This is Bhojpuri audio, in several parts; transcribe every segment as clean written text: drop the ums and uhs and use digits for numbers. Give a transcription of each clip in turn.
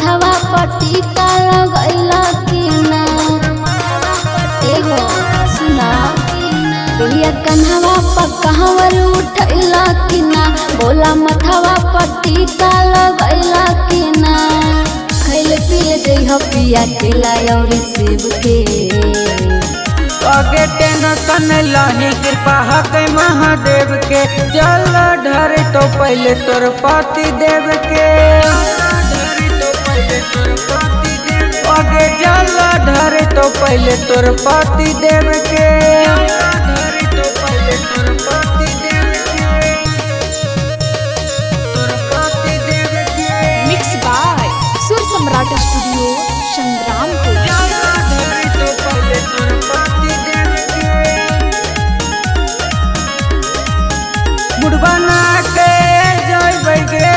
मथवा पट्टी का लगैला कि ना एगो सुना पिया कन्हवा पकहवर उठैला कि ना बोला मथवा पट्टी का लगैला कि ना खैल पिए जइह पिया केला और सेब के आगे टेंशन लाही कृपा हक महादेव के जल ढर तो पहले तोर पति देव के आगे जल ढर तो पहले तोर पति देव के मिक्स बाय सुर सम्राट स्टूडियो संग्रामपुर। बना के जय गे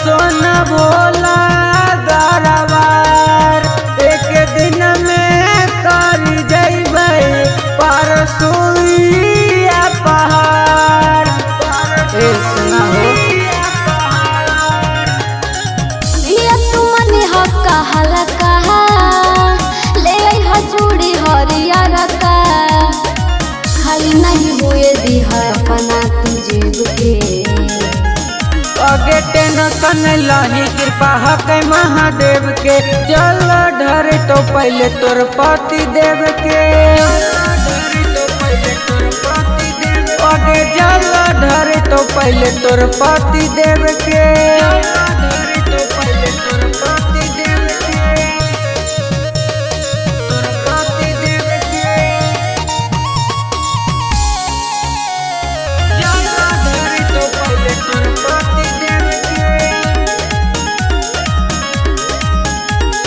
सोना भोला दरबार एक दिन में कर जैबै परसुइया पहाड़ सुना हो पिया तुमने हक्का हलका ले हजूड़ी हरियर का खाली नहीं हुए दिहा अपना तुझे के आगे टेंशन लाही कृपा हक महादेव के जल ढर तो पहले तोर पति देव के आगे जल ढर तो पहले तोर पति देव के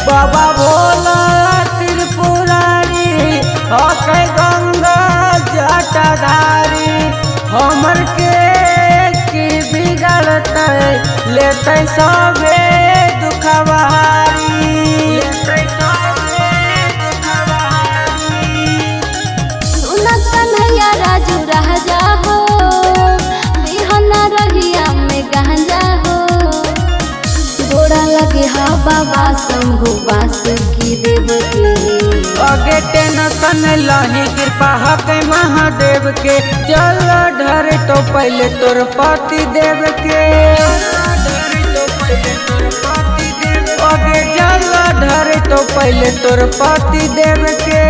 बाबा भोला त्रिपुरारी हकै गंगा जटाधारी हमर के की बिगड़तै लेतै सबे दुखवारी सुन कन्हैया राजू रह जा हो बिहना रहिया में गहजा हो गोड़ा लगे हा बाबा शंभु बास की देव के आगे टेंशन लाही कृपा हक महादेव के जल ढर तो पहले तोर पति देव के आगे जल ढर तो पहले तोर पति देव के।